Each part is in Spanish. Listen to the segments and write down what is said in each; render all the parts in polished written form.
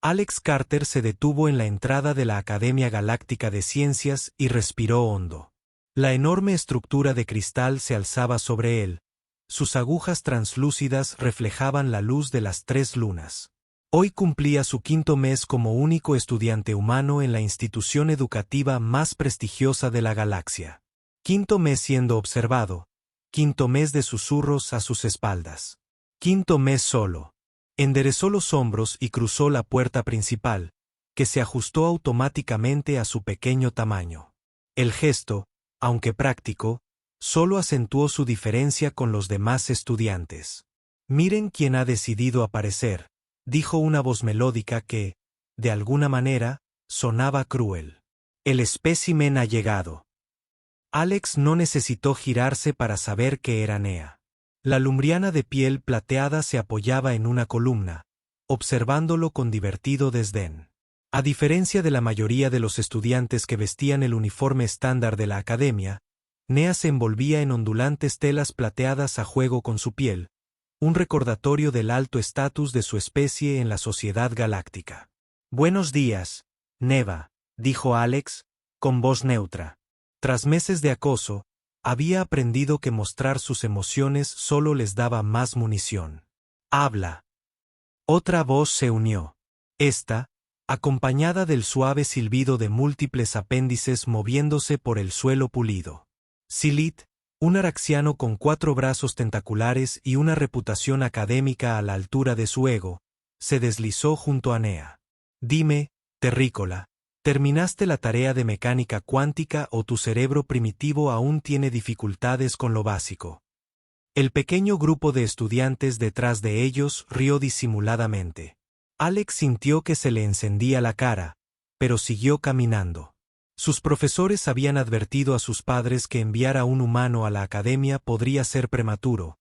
Alex Carter se detuvo en la entrada de la Academia Galáctica de Ciencias y respiró hondo. La enorme estructura de cristal se alzaba sobre él. Sus agujas translúcidas reflejaban la luz de las 3 lunas. Hoy cumplía su 5º mes como único estudiante humano en la institución educativa más prestigiosa de la galaxia. 5º mes siendo observado, 5º mes de susurros a sus espaldas. 5º mes solo. Enderezó los hombros y cruzó la puerta principal, que se ajustó automáticamente a su pequeño tamaño. El gesto, aunque práctico, solo acentuó su diferencia con los demás estudiantes. «Miren quién ha decidido aparecer», dijo una voz melódica que, de alguna manera, sonaba cruel. «El espécimen ha llegado». Alex no necesitó girarse para saber que era Nea. La lumbriana de piel plateada se apoyaba en una columna, observándolo con divertido desdén. A diferencia de la mayoría de los estudiantes que vestían el uniforme estándar de la academia, Nea se envolvía en ondulantes telas plateadas a juego con su piel, un recordatorio del alto estatus de su especie en la sociedad galáctica. «Buenos días, Neva», dijo Alex, con voz neutra. Tras meses de acoso, había aprendido que mostrar sus emociones solo les daba más munición. «Habla». Otra voz se unió. Esta, acompañada del suave silbido de múltiples apéndices moviéndose por el suelo pulido. Silit, un araxiano con 4 brazos tentaculares y una reputación académica a la altura de su ego, se deslizó junto a Nea. «Dime, terrícola, ¿terminaste la tarea de mecánica cuántica o tu cerebro primitivo aún tiene dificultades con lo básico?» El pequeño grupo de estudiantes detrás de ellos rió disimuladamente. Alex sintió que se le encendía la cara, pero siguió caminando. Sus profesores habían advertido a sus padres que enviar a un humano a la academia podría ser prematuro,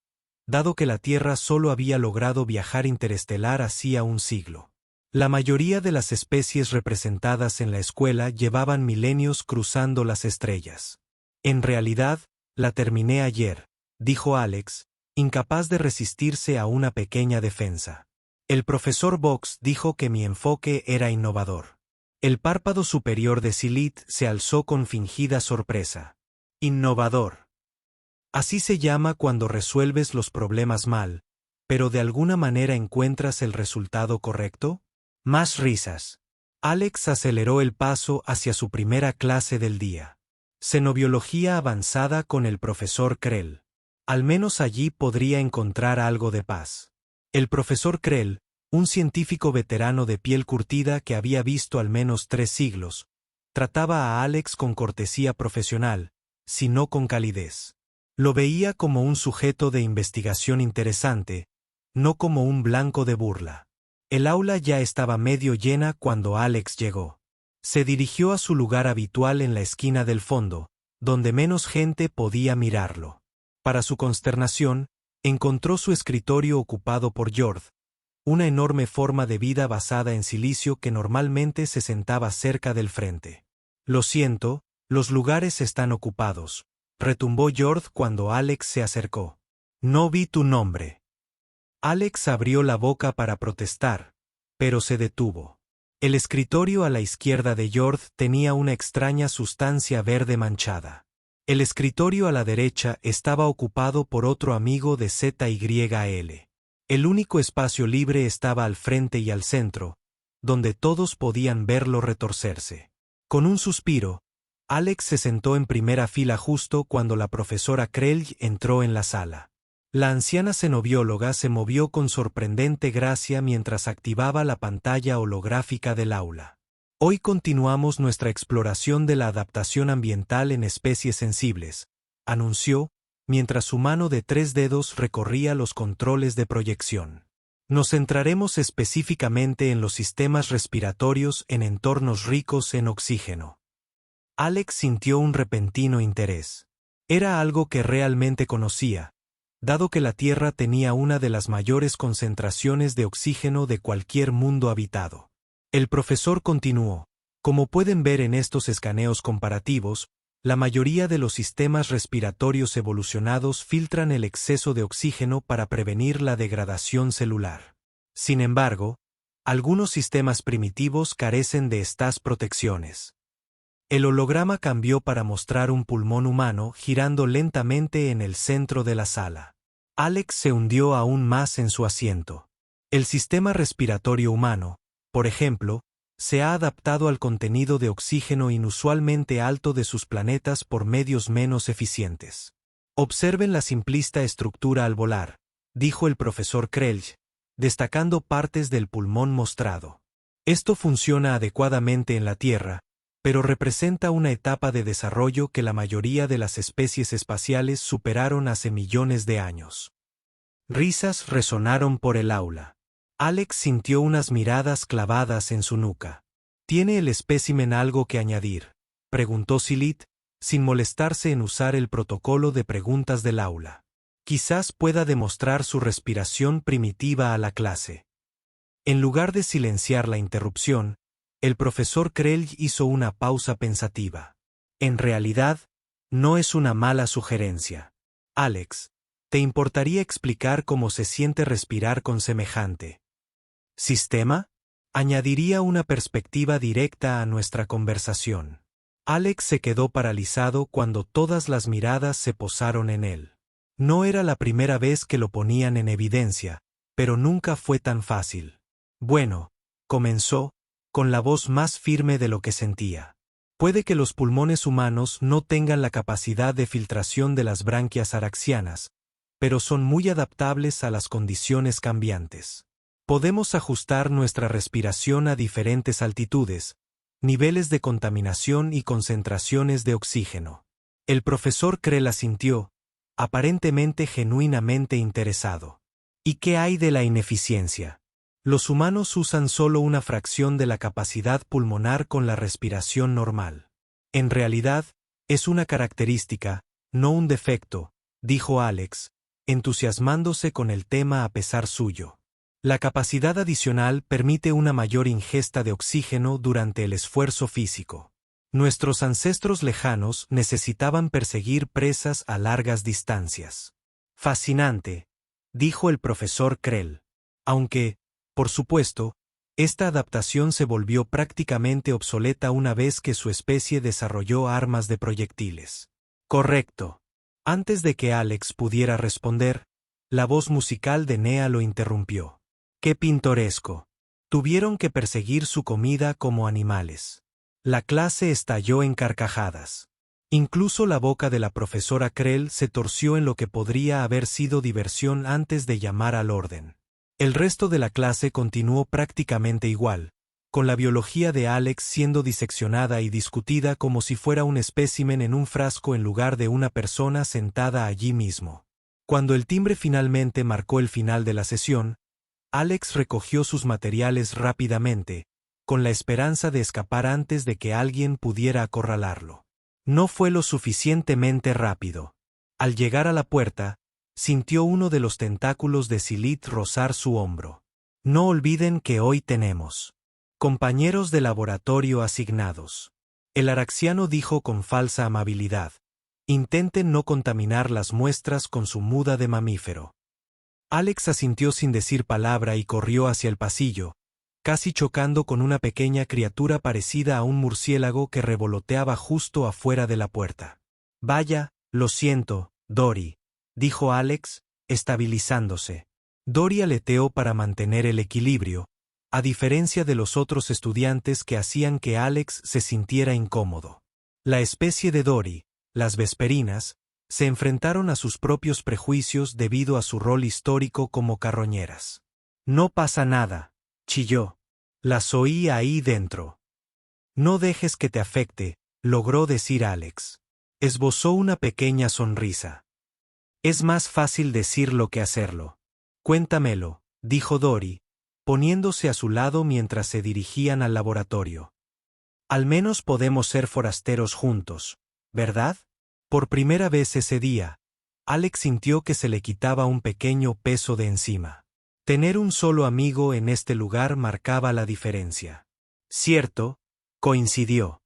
dado que la Tierra solo había logrado viajar interestelar hacía un siglo. La mayoría de las especies representadas en la escuela llevaban milenios cruzando las estrellas. «En realidad, la terminé ayer», dijo Alex, incapaz de resistirse a una pequeña defensa. «El profesor Box dijo que mi enfoque era innovador». El párpado superior de Silit se alzó con fingida sorpresa. «Innovador. Así se llama cuando resuelves los problemas mal, pero de alguna manera encuentras el resultado correcto». Más risas. Alex aceleró el paso hacia su primera clase del día. Xenobiología avanzada con el profesor Krell. Al menos allí podría encontrar algo de paz. El profesor Krell, un científico veterano de piel curtida que había visto al menos 3 siglos, trataba a Alex con cortesía profesional, si no con calidez. Lo veía como un sujeto de investigación interesante, no como un blanco de burla. El aula ya estaba medio llena cuando Alex llegó. Se dirigió a su lugar habitual en la esquina del fondo, donde menos gente podía mirarlo. Para su consternación, encontró su escritorio ocupado por Jord, una enorme forma de vida basada en silicio que normalmente se sentaba cerca del frente. «Lo siento, los lugares están ocupados», retumbó Jord cuando Alex se acercó. «No vi tu nombre». Alex abrió la boca para protestar, pero se detuvo. El escritorio a la izquierda de Jord tenía una extraña sustancia verde manchada. El escritorio a la derecha estaba ocupado por otro amigo de ZYL. El único espacio libre estaba al frente y al centro, donde todos podían verlo retorcerse. Con un suspiro, Alex se sentó en primera fila justo cuando la profesora Krell entró en la sala. La anciana xenobióloga se movió con sorprendente gracia mientras activaba la pantalla holográfica del aula. «Hoy continuamos nuestra exploración de la adaptación ambiental en especies sensibles», anunció, mientras su mano de 3 dedos recorría los controles de proyección. «Nos centraremos específicamente en los sistemas respiratorios en entornos ricos en oxígeno». Alex sintió un repentino interés. Era algo que realmente conocía, dado que la Tierra tenía una de las mayores concentraciones de oxígeno de cualquier mundo habitado. El profesor continuó: «Como pueden ver en estos escaneos comparativos, la mayoría de los sistemas respiratorios evolucionados filtran el exceso de oxígeno para prevenir la degradación celular. Sin embargo, Algunos sistemas primitivos carecen de estas protecciones. El holograma cambió para mostrar un pulmón humano girando lentamente en el centro de la sala. Alex se hundió aún más en su asiento. El sistema respiratorio humano, por ejemplo, se ha adaptado al contenido de oxígeno inusualmente alto de sus planetas por medios menos eficientes. Observen la simplista estructura al volar, dijo el profesor Krelj, destacando partes del pulmón mostrado. Esto funciona adecuadamente en la Tierra, pero representa una etapa de desarrollo que la mayoría de las especies espaciales superaron hace millones de años. Risas resonaron por el aula. Alex sintió unas miradas clavadas en su nuca. ¿Tiene el espécimen algo que añadir?, preguntó Silit, sin molestarse en usar el protocolo de preguntas del aula. Quizás pueda demostrar su respiración primitiva a la clase. En lugar de silenciar la interrupción, el profesor Krelj hizo una pausa pensativa. En realidad, no es una mala sugerencia. Alex, ¿te importaría explicar cómo se siente respirar con semejante sistema? Añadiría una perspectiva directa a nuestra conversación. Alex se quedó paralizado cuando todas las miradas se posaron en él. No era la primera vez que lo ponían en evidencia, pero nunca fue tan fácil. Bueno, comenzó, con la voz más firme de lo que sentía. Puede que los pulmones humanos no tengan la capacidad de filtración de las branquias araxianas, pero son muy adaptables a las condiciones cambiantes. Podemos ajustar nuestra respiración a diferentes altitudes, niveles de contaminación y concentraciones de oxígeno. El profesor Krell asintió, aparentemente genuinamente interesado. ¿Y qué hay de la ineficiencia? Los humanos usan solo una fracción de la capacidad pulmonar con la respiración normal. En realidad, es una característica, no un defecto, dijo Alex, entusiasmándose con el tema a pesar suyo. La capacidad adicional permite una mayor ingesta de oxígeno durante el esfuerzo físico. Nuestros ancestros lejanos necesitaban perseguir presas a largas distancias. Fascinante, dijo el profesor Krell. Aunque, por supuesto, esta adaptación se volvió prácticamente obsoleta una vez que su especie desarrolló armas de proyectiles. Correcto. Antes de que Alex pudiera responder, la voz musical de Nea lo interrumpió. ¡Qué pintoresco! Tuvieron que perseguir su comida como animales. La clase estalló en carcajadas. Incluso la boca de la profesora Krell se torció en lo que podría haber sido diversión antes de llamar al orden. El resto de la clase continuó prácticamente igual, con la biología de Alex siendo diseccionada y discutida como si fuera un espécimen en un frasco en lugar de una persona sentada allí mismo. Cuando el timbre finalmente marcó el final de la sesión, Alex recogió sus materiales rápidamente, con la esperanza de escapar antes de que alguien pudiera acorralarlo. No fue lo suficientemente rápido. Al llegar a la puerta, sintió uno de los tentáculos de Silit rozar su hombro. No olviden que hoy tenemos compañeros de laboratorio asignados. El araxiano dijo con falsa amabilidad. Intenten no contaminar las muestras con su muda de mamífero. Alex asintió sin decir palabra y corrió hacia el pasillo, casi chocando con una pequeña criatura parecida a un murciélago que revoloteaba justo afuera de la puerta. Vaya, lo siento, Dory, dijo Alex, estabilizándose. Dory aleteó para mantener el equilibrio, a diferencia de los otros estudiantes que hacían que Alex se sintiera incómodo. La especie de Dory, las vesperinas, se enfrentaron a sus propios prejuicios debido a su rol histórico como carroñeras. No pasa nada, chilló. Las oí ahí dentro. No dejes que te afecte, logró decir Alex. Esbozó una pequeña sonrisa. Es más fácil decirlo que hacerlo. Cuéntamelo, dijo Dory, poniéndose a su lado mientras se dirigían al laboratorio. Al menos podemos ser forasteros juntos, ¿verdad? Por primera vez ese día, Alex sintió que se le quitaba un pequeño peso de encima. Tener un solo amigo en este lugar marcaba la diferencia. Cierto, coincidió.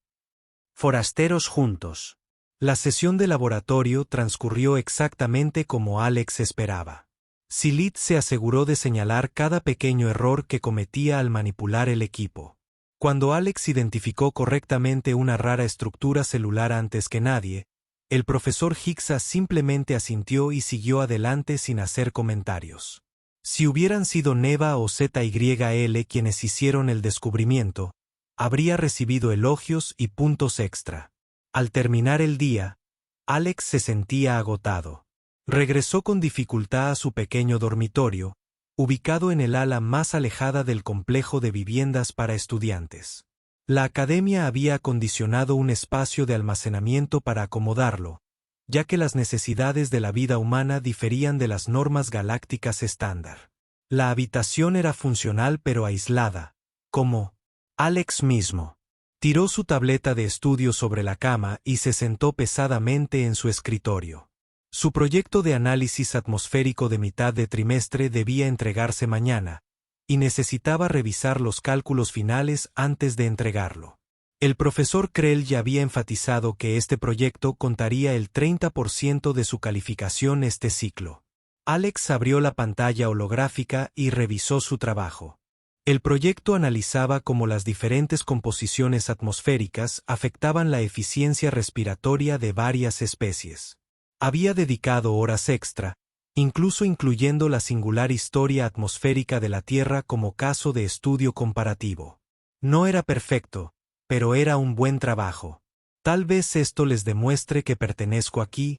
Forasteros juntos. La sesión de laboratorio transcurrió exactamente como Alex esperaba. Silit se aseguró de señalar cada pequeño error que cometía al manipular el equipo. Cuando Alex identificó correctamente una rara estructura celular antes que nadie, el profesor Hixa simplemente asintió y siguió adelante sin hacer comentarios. Si hubieran sido Neva o ZYL quienes hicieron el descubrimiento, habría recibido elogios y puntos extra. Al terminar el día, Alex se sentía agotado. Regresó con dificultad a su pequeño dormitorio, ubicado en el ala más alejada del complejo de viviendas para estudiantes. La academia había acondicionado un espacio de almacenamiento para acomodarlo, ya que las necesidades de la vida humana diferían de las normas galácticas estándar. La habitación era funcional pero aislada, como Alex mismo. Tiró su tableta de estudio sobre la cama y se sentó pesadamente en su escritorio. Su proyecto de análisis atmosférico de mitad de trimestre debía entregarse mañana, y necesitaba revisar los cálculos finales antes de entregarlo. El profesor Krell ya había enfatizado que este proyecto contaría el 30% de su calificación este ciclo. Alex abrió la pantalla holográfica y revisó su trabajo. El proyecto analizaba cómo las diferentes composiciones atmosféricas afectaban la eficiencia respiratoria de varias especies. Había dedicado horas extra, incluso incluyendo la singular historia atmosférica de la Tierra como caso de estudio comparativo. No era perfecto, pero era un buen trabajo. Tal vez esto les demuestre que pertenezco aquí,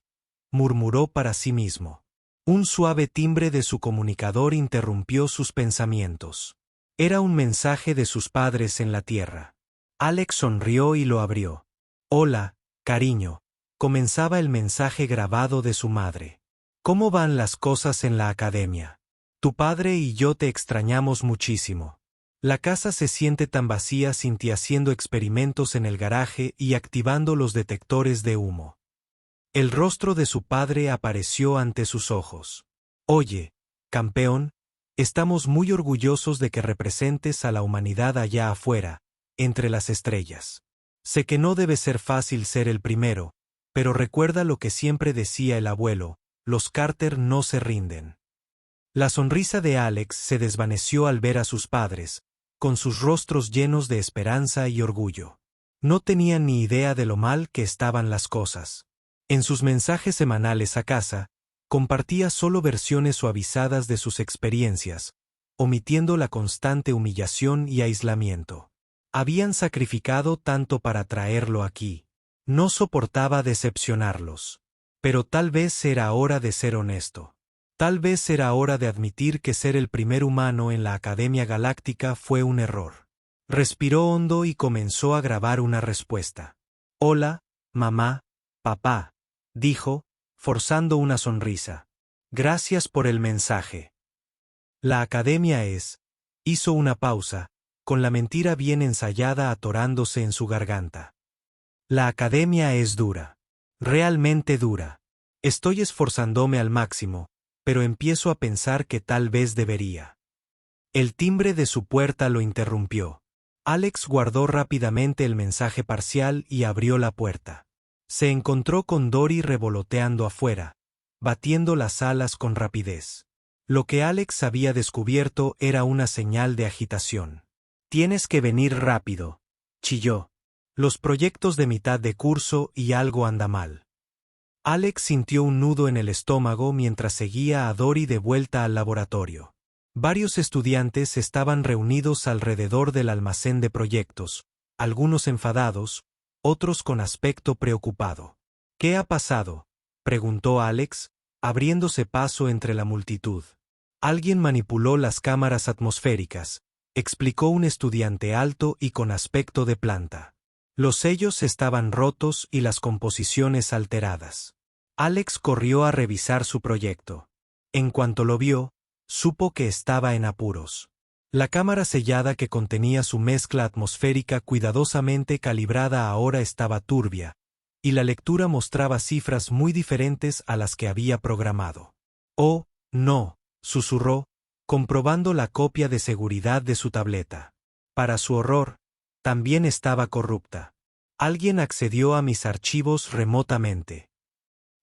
murmuró para sí mismo. Un suave timbre de su comunicador interrumpió sus pensamientos. Era un mensaje de sus padres en la Tierra. Alex sonrió y lo abrió. Hola, cariño. Comenzaba el mensaje grabado de su madre. ¿Cómo van las cosas en la academia? Tu padre y yo te extrañamos muchísimo. La casa se siente tan vacía sin ti haciendo experimentos en el garaje y activando los detectores de humo. El rostro de su padre apareció ante sus ojos. Oye, campeón, estamos muy orgullosos de que representes a la humanidad allá afuera, entre las estrellas. Sé que no debe ser fácil ser el primero, pero recuerda lo que siempre decía el abuelo, los Carter no se rinden. La sonrisa de Alex se desvaneció al ver a sus padres, con sus rostros llenos de esperanza y orgullo. No tenían ni idea de lo mal que estaban las cosas. En sus mensajes semanales a casa, compartía solo versiones suavizadas de sus experiencias, omitiendo la constante humillación y aislamiento. Habían sacrificado tanto para traerlo aquí. No soportaba decepcionarlos. Pero tal vez era hora de ser honesto. Tal vez era hora de admitir que ser el primer humano en la Academia Galáctica fue un error. Respiró hondo y comenzó a grabar una respuesta. Hola, mamá, papá, dijo, forzando una sonrisa. Gracias por el mensaje. La Academia hizo una pausa, con la mentira bien ensayada atorándose en su garganta. La Academia es dura. Realmente dura. Estoy esforzándome al máximo, pero empiezo a pensar que tal vez debería. El timbre de su puerta lo interrumpió. Alex guardó rápidamente el mensaje parcial y abrió la puerta. Se encontró con Dory revoloteando afuera, batiendo las alas con rapidez. Lo que Alex había descubierto era una señal de agitación. Tienes que venir rápido, chilló. Los proyectos de mitad de curso y algo anda mal. Alex sintió un nudo en el estómago mientras seguía a Dory de vuelta al laboratorio. Varios estudiantes estaban reunidos alrededor del almacén de proyectos, algunos enfadados, otros con aspecto preocupado. ¿Qué ha pasado?, preguntó Alex, abriéndose paso entre la multitud. Alguien manipuló las cámaras atmosféricas, explicó un estudiante alto y con aspecto de planta. Los sellos estaban rotos y las composiciones alteradas. Alex corrió a revisar su proyecto. En cuanto lo vio, supo que estaba en apuros. La cámara sellada que contenía su mezcla atmosférica cuidadosamente calibrada ahora estaba turbia, y la lectura mostraba cifras muy diferentes a las que había programado. «Oh, no», susurró, comprobando la copia de seguridad de su tableta. Para su horror, también estaba corrupta. Alguien accedió a mis archivos remotamente.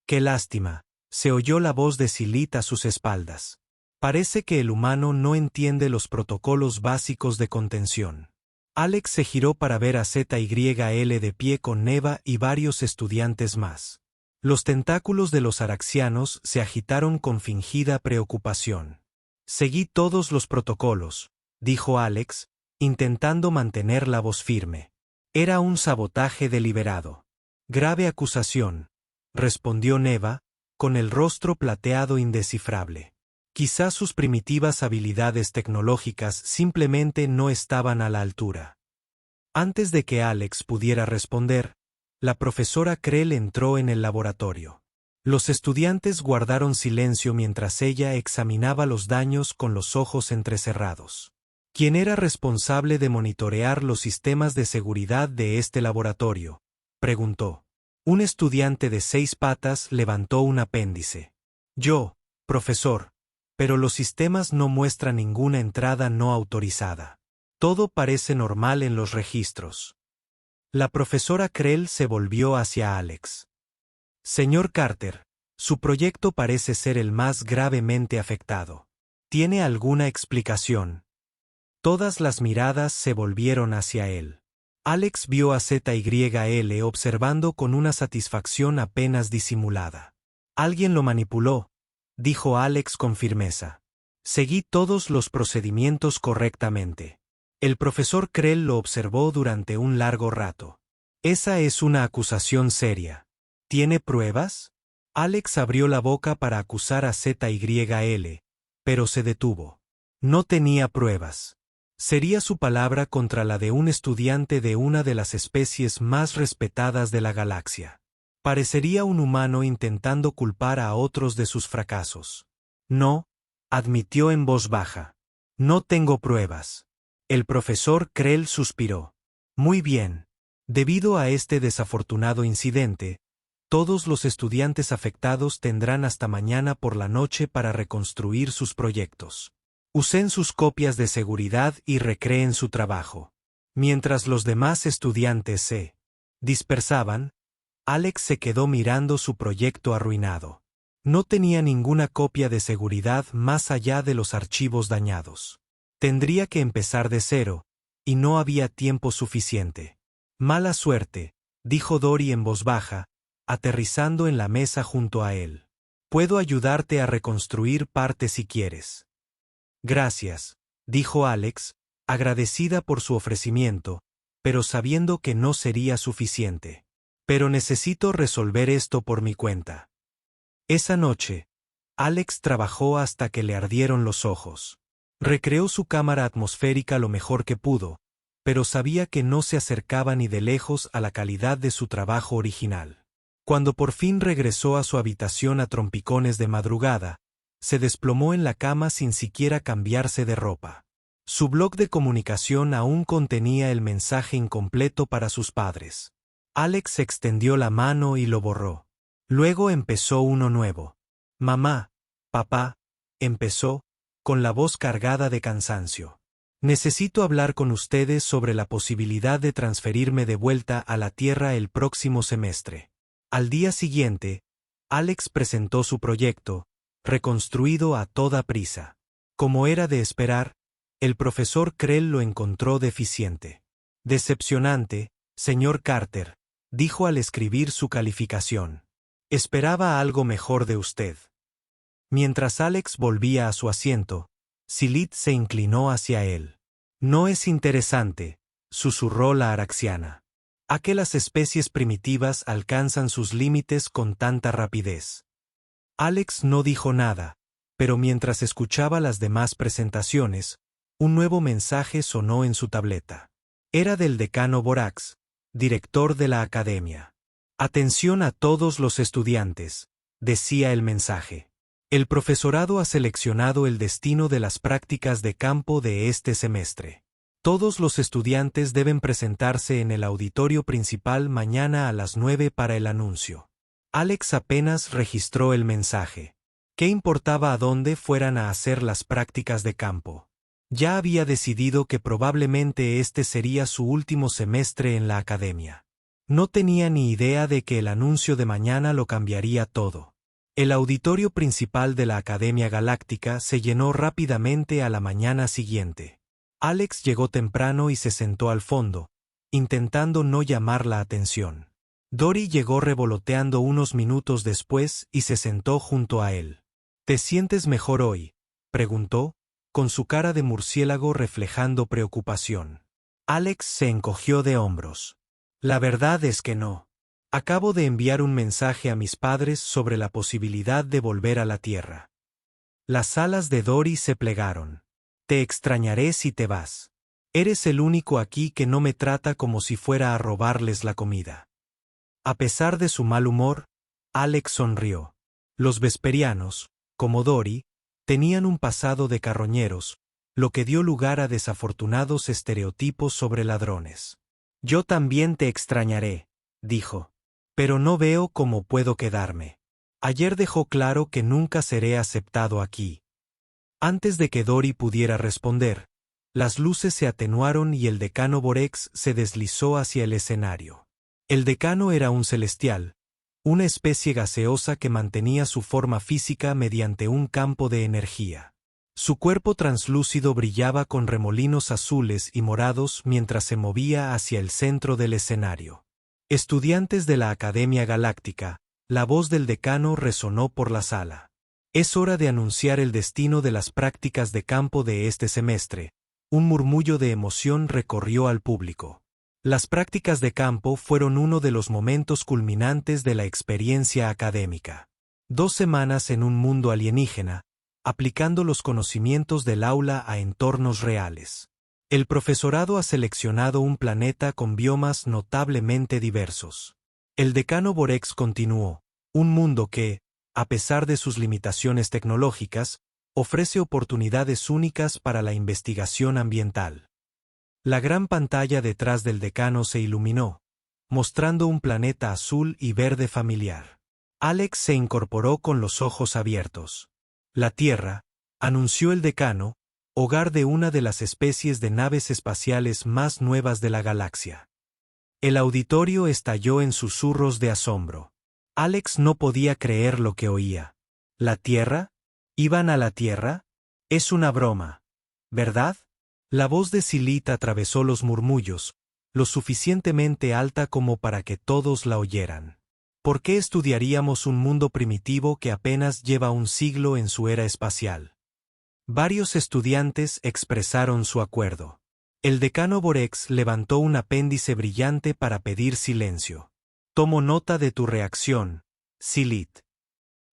«Qué lástima», se oyó la voz de Silit a sus espaldas. Parece que el humano no entiende los protocolos básicos de contención. Alex se giró para ver a ZYL de pie con Neva y varios estudiantes más. Los tentáculos de los araxianos se agitaron con fingida preocupación. Seguí todos los protocolos, dijo Alex, intentando mantener la voz firme. Era un sabotaje deliberado. Grave acusación, respondió Neva, con el rostro plateado indescifrable. Quizás sus primitivas habilidades tecnológicas simplemente no estaban a la altura. Antes de que Alex pudiera responder, la profesora Krell entró en el laboratorio. Los estudiantes guardaron silencio mientras ella examinaba los daños con los ojos entrecerrados. ¿Quién era responsable de monitorear los sistemas de seguridad de este laboratorio?, preguntó. Un estudiante de 6 patas levantó un apéndice. Yo, profesor, pero los sistemas no muestran ninguna entrada no autorizada. Todo parece normal en los registros. La profesora Krell se volvió hacia Alex. Señor Carter, su proyecto parece ser el más gravemente afectado. ¿Tiene alguna explicación? Todas las miradas se volvieron hacia él. Alex vio a ZYL observando con una satisfacción apenas disimulada. Alguien lo manipuló, dijo Alex con firmeza. Seguí todos los procedimientos correctamente. El profesor Krell lo observó durante un largo rato. Esa es una acusación seria. ¿Tiene pruebas? Alex abrió la boca para acusar a ZYL, pero se detuvo. No tenía pruebas. Sería su palabra contra la de un estudiante de una de las especies más respetadas de la galaxia. Parecería un humano intentando culpar a otros de sus fracasos. No, admitió en voz baja. No tengo pruebas. El profesor Krell suspiró. Muy bien. Debido a este desafortunado incidente, todos los estudiantes afectados tendrán hasta mañana por la noche para reconstruir sus proyectos. Usen sus copias de seguridad y recreen su trabajo. Mientras los demás estudiantes se dispersaban, Alex se quedó mirando su proyecto arruinado. No tenía ninguna copia de seguridad más allá de los archivos dañados. Tendría que empezar de cero, y no había tiempo suficiente. Mala suerte, dijo Dory en voz baja, aterrizando en la mesa junto a él. Puedo ayudarte a reconstruir parte si quieres. Gracias, dijo Alex, agradecida por su ofrecimiento, pero sabiendo que no sería suficiente. Pero necesito resolver esto por mi cuenta. Esa noche, Alex trabajó hasta que le ardieron los ojos. Recreó su cámara atmosférica lo mejor que pudo, pero sabía que no se acercaba ni de lejos a la calidad de su trabajo original. Cuando por fin regresó a su habitación a trompicones de madrugada, se desplomó en la cama sin siquiera cambiarse de ropa. Su blog de comunicación aún contenía el mensaje incompleto para sus padres. Alex extendió la mano y lo borró. Luego empezó uno nuevo. Mamá, papá, empezó, con la voz cargada de cansancio. Necesito hablar con ustedes sobre la posibilidad de transferirme de vuelta a la Tierra el próximo semestre. Al día siguiente, Alex presentó su proyecto, reconstruido a toda prisa. Como era de esperar, el profesor Krell lo encontró deficiente. Decepcionante, señor Carter, dijo al escribir su calificación. Esperaba algo mejor de usted. Mientras Alex volvía a su asiento, Silith se inclinó hacia él. No es interesante, susurró la araxiana. ¿A qué las especies primitivas alcanzan sus límites con tanta rapidez? Alex no dijo nada, pero mientras escuchaba las demás presentaciones, un nuevo mensaje sonó en su tableta. Era del decano Borax, director de la academia. Atención a todos los estudiantes, decía el mensaje. El profesorado ha seleccionado el destino de las prácticas de campo de este semestre. Todos los estudiantes deben presentarse en el auditorio principal mañana a las 9 para el anuncio. Alex apenas registró el mensaje. ¿Qué importaba a dónde fueran a hacer las prácticas de campo? Ya había decidido que probablemente este sería su último semestre en la academia. No tenía ni idea de que el anuncio de mañana lo cambiaría todo. El auditorio principal de la Academia Galáctica se llenó rápidamente a la mañana siguiente. Alex llegó temprano y se sentó al fondo, intentando no llamar la atención. Dory llegó revoloteando unos minutos después y se sentó junto a él. ¿Te sientes mejor hoy?, preguntó, con su cara de murciélago reflejando preocupación. Alex se encogió de hombros. La verdad es que no. Acabo de enviar un mensaje a mis padres sobre la posibilidad de volver a la Tierra. Las alas de Dory se plegaron. Te extrañaré si te vas. Eres el único aquí que no me trata como si fuera a robarles la comida. A pesar de su mal humor, Alex sonrió. Los vesperianos, como Dory, tenían un pasado de carroñeros, lo que dio lugar a desafortunados estereotipos sobre ladrones. Yo también te extrañaré, dijo. Pero no veo cómo puedo quedarme. Ayer dejó claro que nunca seré aceptado aquí. Antes de que Dory pudiera responder, las luces se atenuaron y el decano Borex se deslizó hacia el escenario. El decano era un celestial, una especie gaseosa que mantenía su forma física mediante un campo de energía. Su cuerpo translúcido brillaba con remolinos azules y morados mientras se movía hacia el centro del escenario. Estudiantes de la Academia Galáctica, la voz del decano resonó por la sala. Es hora de anunciar el destino de las prácticas de campo de este semestre. Un murmullo de emoción recorrió al público. Las prácticas de campo fueron uno de los momentos culminantes de la experiencia académica. 2 semanas en un mundo alienígena, aplicando los conocimientos del aula a entornos reales. El profesorado ha seleccionado un planeta con biomas notablemente diversos. El decano Borex continuó, un mundo que, a pesar de sus limitaciones tecnológicas, ofrece oportunidades únicas para la investigación ambiental. La gran pantalla detrás del decano se iluminó, mostrando un planeta azul y verde familiar. Alex se incorporó con los ojos abiertos. La Tierra, anunció el decano, hogar de una de las especies de naves espaciales más nuevas de la galaxia. El auditorio estalló en susurros de asombro. Alex no podía creer lo que oía. ¿La Tierra? ¿Iban a la Tierra? Es una broma, ¿verdad? La voz de Silit atravesó los murmullos, lo suficientemente alta como para que todos la oyeran. ¿Por qué estudiaríamos un mundo primitivo que apenas lleva un siglo en su era espacial? Varios estudiantes expresaron su acuerdo. El decano Borex levantó un apéndice brillante para pedir silencio. Tomo nota de tu reacción, Silit.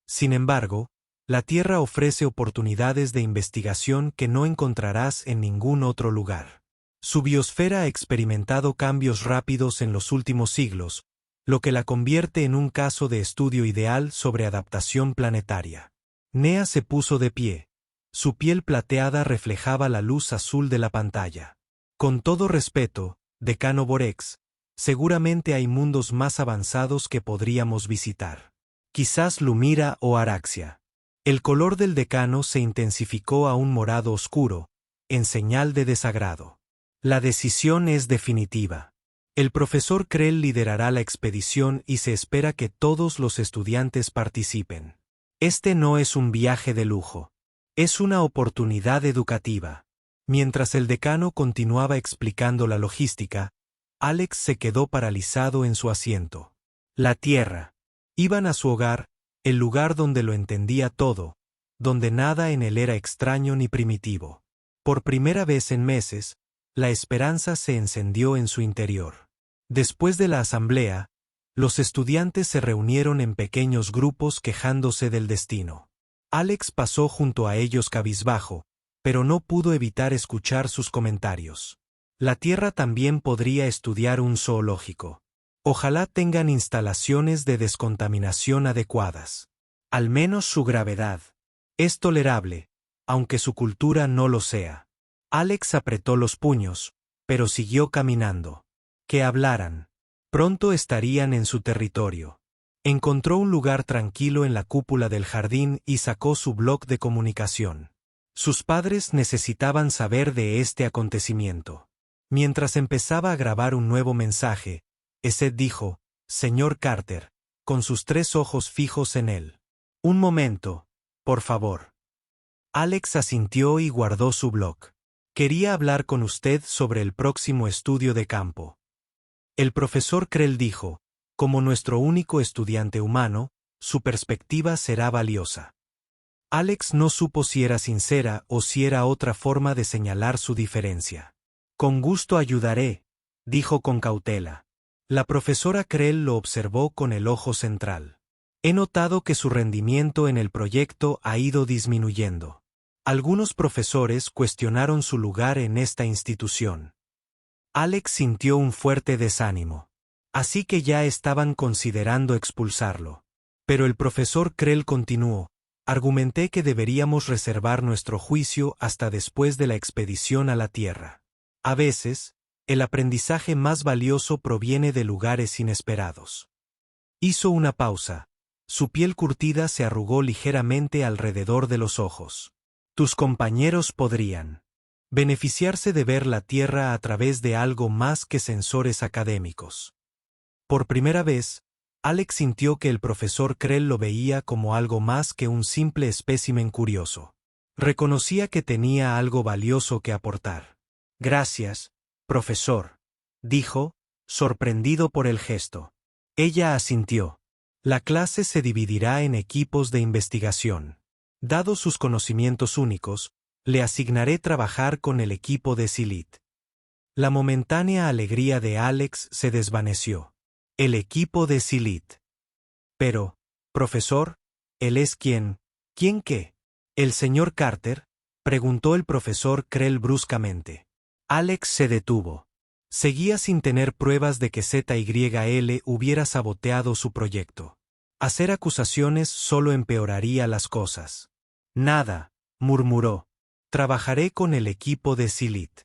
Sin embargo, la Tierra ofrece oportunidades de investigación que no encontrarás en ningún otro lugar. Su biosfera ha experimentado cambios rápidos en los últimos siglos, lo que la convierte en un caso de estudio ideal sobre adaptación planetaria. Nea se puso de pie. Su piel plateada reflejaba la luz azul de la pantalla. Con todo respeto, decano Borex, seguramente hay mundos más avanzados que podríamos visitar. Quizás Lumira o Araxia. El color del decano se intensificó a un morado oscuro, en señal de desagrado. La decisión es definitiva. El profesor Krell liderará la expedición y se espera que todos los estudiantes participen. Este no es un viaje de lujo. Es una oportunidad educativa. Mientras el decano continuaba explicando la logística, Alex se quedó paralizado en su asiento. La Tierra. Iban a su hogar, el lugar donde lo entendía todo, donde nada en él era extraño ni primitivo. Por primera vez en meses, la esperanza se encendió en su interior. Después de la asamblea, los estudiantes se reunieron en pequeños grupos quejándose del destino. Alex pasó junto a ellos cabizbajo, pero no pudo evitar escuchar sus comentarios. La Tierra también podría estudiar un zoológico. Ojalá tengan instalaciones de descontaminación adecuadas. Al menos su gravedad es tolerable, aunque su cultura no lo sea. Alex apretó los puños, pero siguió caminando. Que hablaran. Pronto estarían en su territorio. Encontró un lugar tranquilo en la cúpula del jardín y sacó su bloc de comunicación. Sus padres necesitaban saber de este acontecimiento. Mientras empezaba a grabar un nuevo mensaje, Seth dijo, «Señor Carter», con sus 3 ojos fijos en él. Un momento, por favor. Alex asintió y guardó su blog. Quería hablar con usted sobre el próximo estudio de campo. El profesor Krell dijo, como nuestro único estudiante humano, su perspectiva será valiosa. Alex no supo si era sincera o si era otra forma de señalar su diferencia. Con gusto ayudaré, dijo con cautela. La profesora Krell lo observó con el ojo central. He notado que su rendimiento en el proyecto ha ido disminuyendo. Algunos profesores cuestionaron su lugar en esta institución. Alex sintió un fuerte desánimo. Así que ya estaban considerando expulsarlo. Pero el profesor Krell continuó. Argumenté que deberíamos reservar nuestro juicio hasta después de la expedición a la Tierra. A veces, el aprendizaje más valioso proviene de lugares inesperados. Hizo una pausa. Su piel curtida se arrugó ligeramente alrededor de los ojos. Tus compañeros podrían beneficiarse de ver la Tierra a través de algo más que sensores académicos. Por primera vez, Alex sintió que el profesor Krell lo veía como algo más que un simple espécimen curioso. Reconocía que tenía algo valioso que aportar. Gracias, profesor, dijo, sorprendido por el gesto. Ella asintió. La clase se dividirá en equipos de investigación. Dados sus conocimientos únicos, le asignaré trabajar con el equipo de Silit. La momentánea alegría de Alex se desvaneció. El equipo de Silit. Pero, profesor, ¿él es quién? ¿Quién qué? ¿El señor Carter? Preguntó el profesor Krell bruscamente. Alex se detuvo. Seguía sin tener pruebas de que ZYL hubiera saboteado su proyecto. Hacer acusaciones solo empeoraría las cosas. Nada, murmuró. Trabajaré con el equipo de Silit.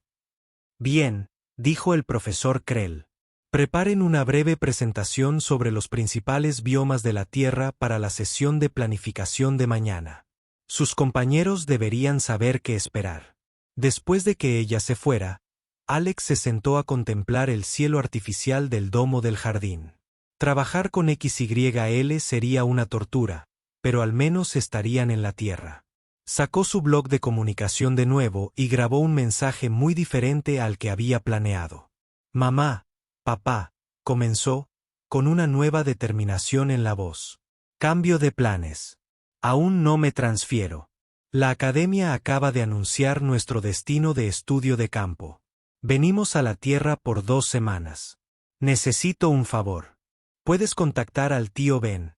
Bien, dijo el profesor Krell. Preparen una breve presentación sobre los principales biomas de la Tierra para la sesión de planificación de mañana. Sus compañeros deberían saber qué esperar. Después de que ella se fuera, Alex se sentó a contemplar el cielo artificial del domo del jardín. Trabajar con XYL sería una tortura, pero al menos estarían en la Tierra. Sacó su blog de comunicación de nuevo y grabó un mensaje muy diferente al que había planeado. Mamá, papá, comenzó, con una nueva determinación en la voz. Cambio de planes. Aún no me transfiero. La academia acaba de anunciar nuestro destino de estudio de campo. Venimos a la Tierra por 2 semanas. Necesito un favor. ¿Puedes contactar al tío Ben,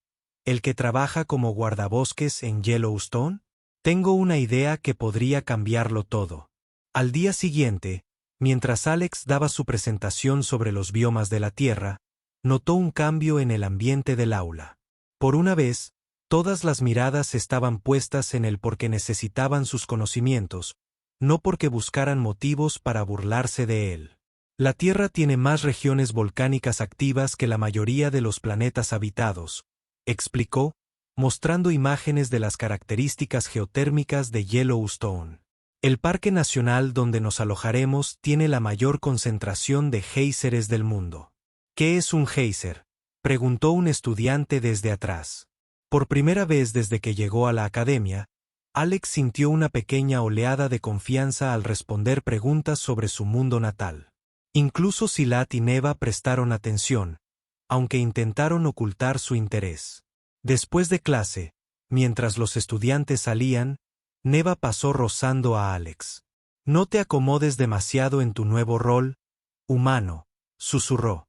el que trabaja como guardabosques en Yellowstone? Tengo una idea que podría cambiarlo todo. Al día siguiente, mientras Alex daba su presentación sobre los biomas de la Tierra, notó un cambio en el ambiente del aula. Por una vez, todas las miradas estaban puestas en él porque necesitaban sus conocimientos, no porque buscaran motivos para burlarse de él. La Tierra tiene más regiones volcánicas activas que la mayoría de los planetas habitados, explicó, mostrando imágenes de las características geotérmicas de Yellowstone. El parque nacional donde nos alojaremos tiene la mayor concentración de géiseres del mundo. ¿Qué es un géiser?, preguntó un estudiante desde atrás. Por primera vez desde que llegó a la academia, Alex sintió una pequeña oleada de confianza al responder preguntas sobre su mundo natal. Incluso Silat y Neva prestaron atención, aunque intentaron ocultar su interés. Después de clase, mientras los estudiantes salían, Neva pasó rozando a Alex. No te acomodes demasiado en tu nuevo rol, humano, susurró.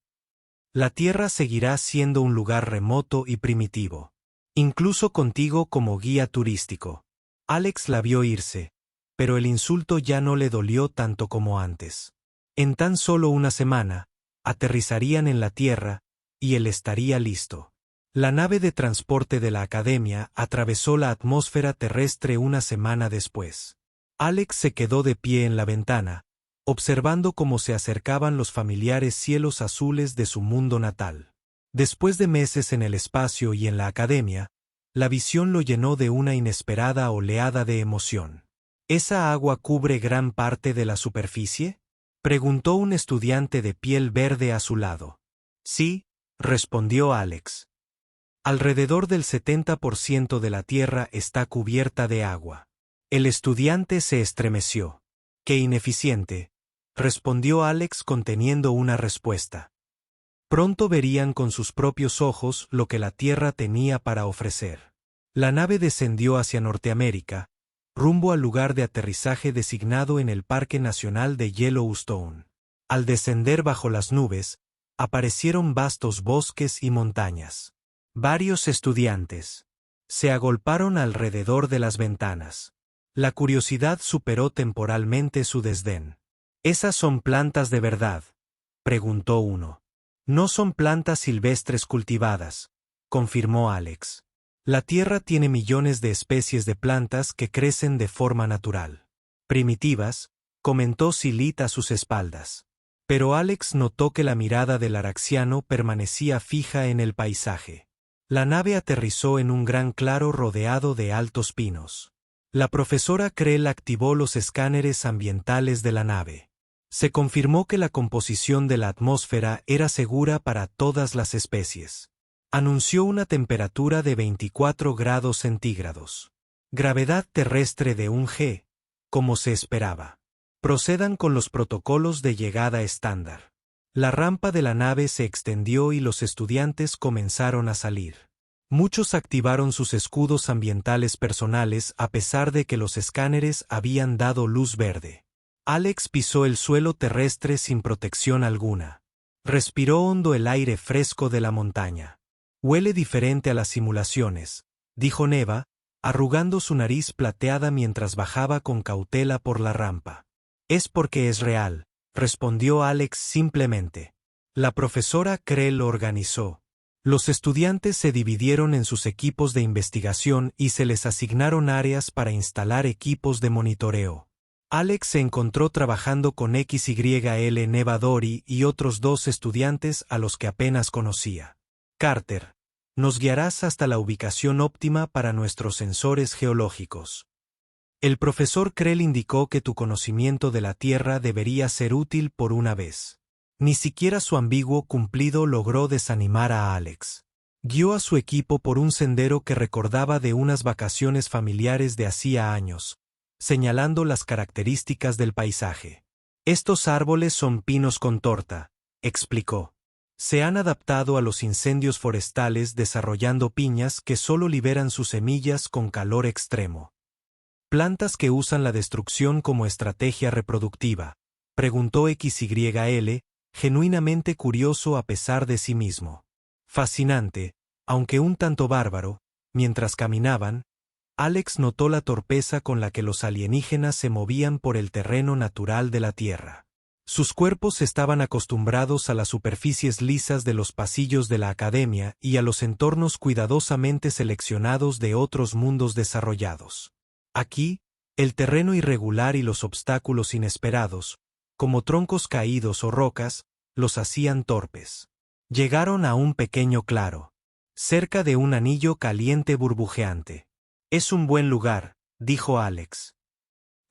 La Tierra seguirá siendo un lugar remoto y primitivo. Incluso contigo como guía turístico. Alex la vio irse, pero el insulto ya no le dolió tanto como antes. En tan solo una semana, aterrizarían en la Tierra, y él estaría listo. La nave de transporte de la Academia atravesó la atmósfera terrestre una semana después. Alex se quedó de pie en la ventana, observando cómo se acercaban los familiares cielos azules de su mundo natal. Después de meses en el espacio y en la Academia, la visión lo llenó de una inesperada oleada de emoción. ¿Esa agua cubre gran parte de la superficie?, preguntó un estudiante de piel verde a su lado. Sí, respondió Alex. Alrededor del 70% de la Tierra está cubierta de agua. El estudiante se estremeció. ¡Qué ineficiente!, respondió Alex conteniendo una respuesta. Pronto verían con sus propios ojos lo que la Tierra tenía para ofrecer. La nave descendió hacia Norteamérica, rumbo al lugar de aterrizaje designado en el Parque Nacional de Yellowstone. Al descender bajo las nubes, aparecieron vastos bosques y montañas. Varios estudiantes se agolparon alrededor de las ventanas. La curiosidad superó temporalmente su desdén. ¿Esas son plantas de verdad?, preguntó uno. No son plantas silvestres cultivadas, confirmó Alex. La Tierra tiene millones de especies de plantas que crecen de forma natural. Primitivas, comentó Silit a sus espaldas. Pero Alex notó que la mirada del araxiano permanecía fija en el paisaje. La nave aterrizó en un gran claro rodeado de altos pinos. La profesora Krell activó los escáneres ambientales de la nave. Se confirmó que la composición de la atmósfera era segura para todas las especies. Anunció una temperatura de 24 grados centígrados. Gravedad terrestre de 1 G, como se esperaba. Procedan con los protocolos de llegada estándar. La rampa de la nave se extendió y los estudiantes comenzaron a salir. Muchos activaron sus escudos ambientales personales a pesar de que los escáneres habían dado luz verde. Alex pisó el suelo terrestre sin protección alguna. Respiró hondo el aire fresco de la montaña. Huele diferente a las simulaciones, dijo Neva, arrugando su nariz plateada mientras bajaba con cautela por la rampa. Es porque es real, respondió Alex simplemente. La profesora Krell organizó. Los estudiantes se dividieron en sus equipos de investigación y se les asignaron áreas para instalar equipos de monitoreo. Alex se encontró trabajando con XYL Nevadori y otros 2 estudiantes a los que apenas conocía. Carter, nos guiarás hasta la ubicación óptima para nuestros sensores geológicos. El profesor Krell indicó que tu conocimiento de la Tierra debería ser útil por una vez. Ni siquiera su ambiguo cumplido logró desanimar a Alex. Guió a su equipo por un sendero que recordaba de unas vacaciones familiares de hacía años, señalando las características del paisaje. Estos árboles son pinos con torta, explicó. Se han adaptado a los incendios forestales desarrollando piñas que solo liberan sus semillas con calor extremo. ¿Plantas que usan la destrucción como estrategia reproductiva?, preguntó XYL, genuinamente curioso a pesar de sí mismo. Fascinante, aunque un tanto bárbaro. Mientras caminaban, Alex notó la torpeza con la que los alienígenas se movían por el terreno natural de la Tierra. Sus cuerpos estaban acostumbrados a las superficies lisas de los pasillos de la academia y a los entornos cuidadosamente seleccionados de otros mundos desarrollados. Aquí, el terreno irregular y los obstáculos inesperados, como troncos caídos o rocas, los hacían torpes. Llegaron a un pequeño claro, cerca de un anillo caliente burbujeante. Es un buen lugar, dijo Alex.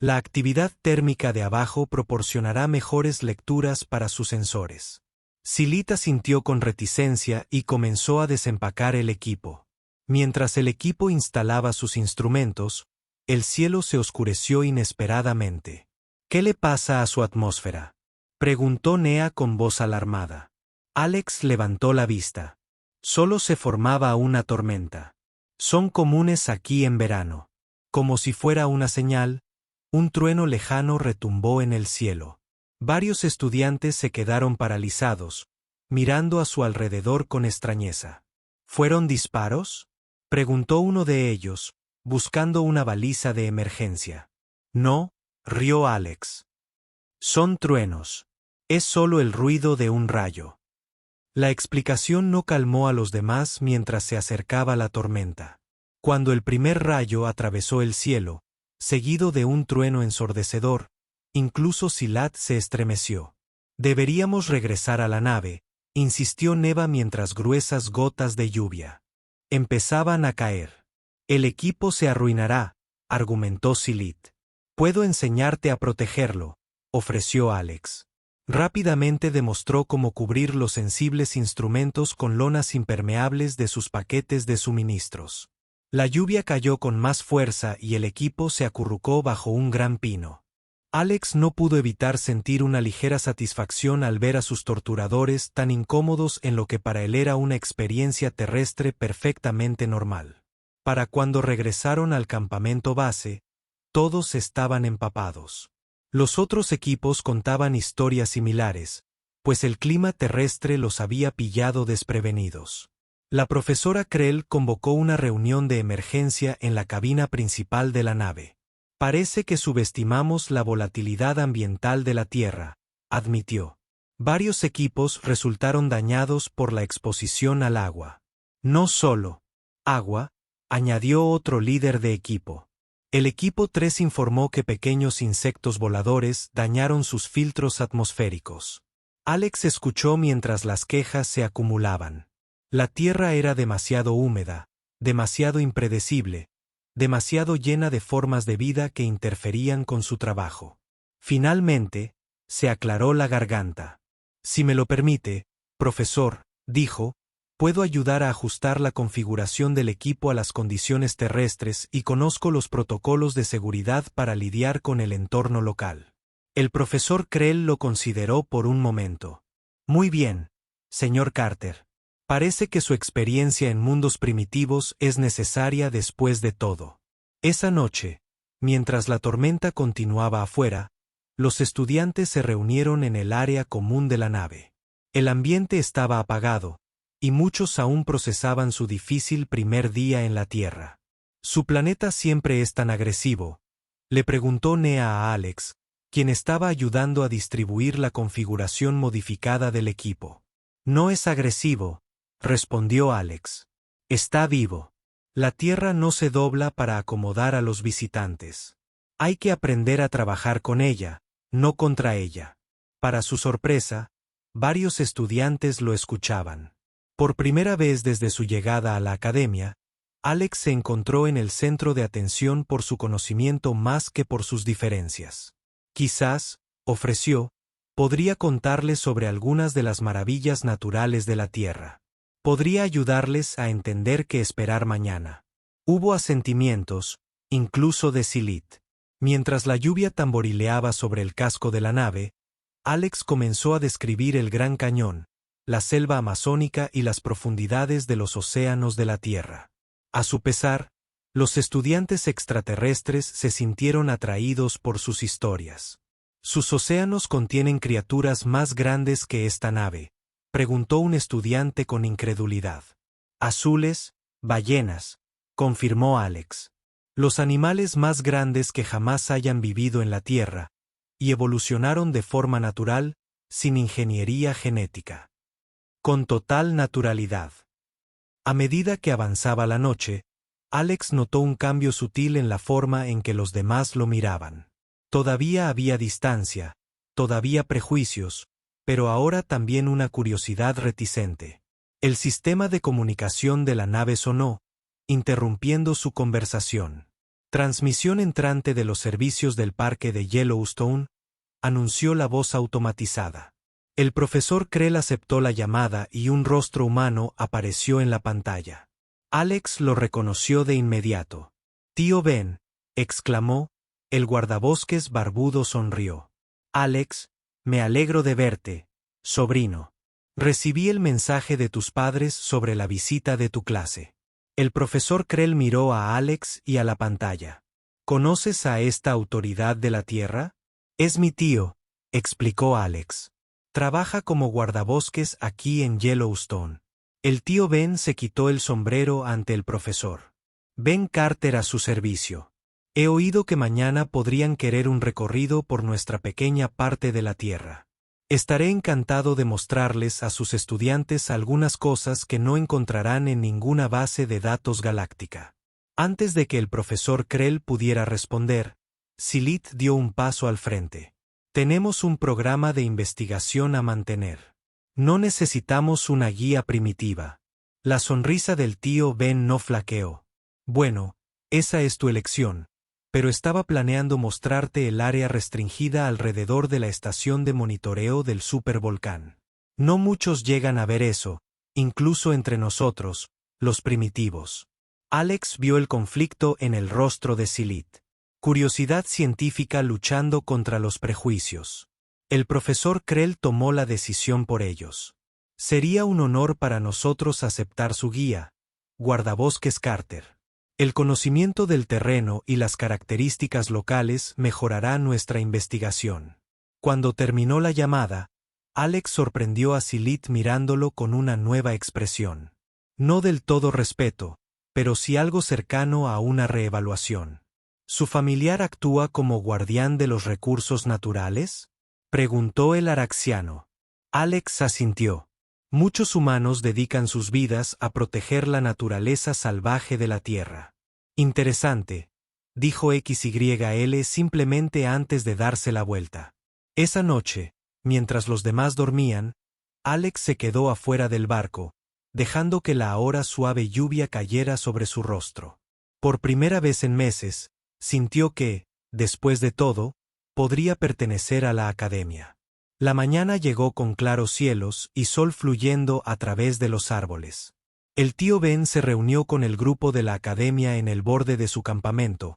La actividad térmica de abajo proporcionará mejores lecturas para sus sensores. Silita sintió con reticencia y comenzó a desempacar el equipo. Mientras el equipo instalaba sus instrumentos, el cielo se oscureció inesperadamente. ¿Qué le pasa a su atmósfera?, preguntó Nea con voz alarmada. Alex levantó la vista. Solo se formaba una tormenta. Son comunes aquí en verano. Como si fuera una señal, un trueno lejano retumbó en el cielo. Varios estudiantes se quedaron paralizados, mirando a su alrededor con extrañeza. ¿Fueron disparos?, preguntó uno de ellos, buscando una baliza de emergencia. No, rió Alex. Son truenos. Es solo el ruido de un rayo. La explicación no calmó a los demás mientras se acercaba la tormenta. Cuando el primer rayo atravesó el cielo, seguido de un trueno ensordecedor, incluso Silat se estremeció. Deberíamos regresar a la nave, insistió Neva mientras gruesas gotas de lluvia empezaban a caer. El equipo se arruinará, argumentó Silit. Puedo enseñarte a protegerlo, ofreció Alex. Rápidamente demostró cómo cubrir los sensibles instrumentos con lonas impermeables de sus paquetes de suministros. La lluvia cayó con más fuerza y el equipo se acurrucó bajo un gran pino. Alex no pudo evitar sentir una ligera satisfacción al ver a sus torturadores tan incómodos en lo que para él era una experiencia terrestre perfectamente normal. Para cuando regresaron al campamento base, todos estaban empapados. Los otros equipos contaban historias similares, pues el clima terrestre los había pillado desprevenidos. La profesora Krell convocó una reunión de emergencia en la cabina principal de la nave. Parece que subestimamos la volatilidad ambiental de la Tierra, admitió. Varios equipos resultaron dañados por la exposición al agua. No solo agua, añadió otro líder de equipo. El equipo 3 informó que pequeños insectos voladores dañaron sus filtros atmosféricos. Alex escuchó mientras las quejas se acumulaban. La Tierra era demasiado húmeda, demasiado impredecible, demasiado llena de formas de vida que interferían con su trabajo. Finalmente, se aclaró la garganta. Si me lo permite, profesor, dijo, puedo ayudar a ajustar la configuración del equipo a las condiciones terrestres y conozco los protocolos de seguridad para lidiar con el entorno local. El profesor Krell lo consideró por un momento. Muy bien, señor Carter. Parece que su experiencia en mundos primitivos es necesaria después de todo. Esa noche, mientras la tormenta continuaba afuera, los estudiantes se reunieron en el área común de la nave. El ambiente estaba apagado, y muchos aún procesaban su difícil primer día en la Tierra. ¿Su planeta siempre es tan agresivo?, le preguntó Nea a Alex, quien estaba ayudando a distribuir la configuración modificada del equipo. No es agresivo, respondió Alex. Está vivo. La Tierra no se dobla para acomodar a los visitantes. Hay que aprender a trabajar con ella, no contra ella. Para su sorpresa, varios estudiantes lo escuchaban. Por primera vez desde su llegada a la academia, Alex se encontró en el centro de atención por su conocimiento más que por sus diferencias. Quizás, ofreció, podría contarles sobre algunas de las maravillas naturales de la Tierra. Podría ayudarles a entender qué esperar mañana. Hubo asentimientos, incluso de Silit. Mientras la lluvia tamborileaba sobre el casco de la nave, Alex comenzó a describir el Gran Cañón, la selva amazónica y las profundidades de los océanos de la Tierra. A su pesar, los estudiantes extraterrestres se sintieron atraídos por sus historias. ¿Sus océanos contienen criaturas más grandes que esta nave?, preguntó un estudiante con incredulidad. Azules, ballenas, confirmó Alex. Los animales más grandes que jamás hayan vivido en la Tierra, y evolucionaron de forma natural, sin ingeniería genética. Con total naturalidad. A medida que avanzaba la noche, Alex notó un cambio sutil en la forma en que los demás lo miraban. Todavía había distancia, todavía prejuicios, pero ahora también una curiosidad reticente. El sistema de comunicación de la nave sonó, interrumpiendo su conversación. Transmisión entrante de los servicios del parque de Yellowstone, anunció la voz automatizada. El profesor Krell aceptó la llamada y un rostro humano apareció en la pantalla. Alex lo reconoció de inmediato. «Tío Ben», exclamó, el guardabosques barbudo sonrió. «Alex, me alegro de verte, sobrino. Recibí el mensaje de tus padres sobre la visita de tu clase». El profesor Krell miró a Alex y a la pantalla. «¿Conoces a esta autoridad de la Tierra?» «Es mi tío», explicó Alex. «Trabaja como guardabosques aquí en Yellowstone». El tío Ben se quitó el sombrero ante el profesor. «Ben Carter a su servicio. He oído que mañana podrían querer un recorrido por nuestra pequeña parte de la Tierra. Estaré encantado de mostrarles a sus estudiantes algunas cosas que no encontrarán en ninguna base de datos galáctica». Antes de que el profesor Krell pudiera responder, Silit dio un paso al frente. «Tenemos un programa de investigación a mantener. No necesitamos una guía primitiva». La sonrisa del tío Ben no flaqueó. «Bueno, esa es tu elección», pero estaba planeando mostrarte el área restringida alrededor de la estación de monitoreo del supervolcán. No muchos llegan a ver eso, incluso entre nosotros, los primitivos. Alex vio el conflicto en el rostro de Silit. Curiosidad científica luchando contra los prejuicios. El profesor Krell tomó la decisión por ellos. Sería un honor para nosotros aceptar su guía, guardabosques Carter. El conocimiento del terreno y las características locales mejorará nuestra investigación. Cuando terminó la llamada, Alex sorprendió a Silit mirándolo con una nueva expresión. No del todo respeto, pero sí algo cercano a una reevaluación. ¿Su familiar actúa como guardián de los recursos naturales?, preguntó el araxiano. Alex asintió. Muchos humanos dedican sus vidas a proteger la naturaleza salvaje de la Tierra. Interesante, dijo XYL simplemente antes de darse la vuelta. Esa noche, mientras los demás dormían, Alex se quedó afuera del barco, dejando que la ahora suave lluvia cayera sobre su rostro. Por primera vez en meses, sintió que, después de todo, podría pertenecer a la academia. La mañana llegó con claros cielos y sol fluyendo a través de los árboles. El tío Ben se reunió con el grupo de la academia en el borde de su campamento,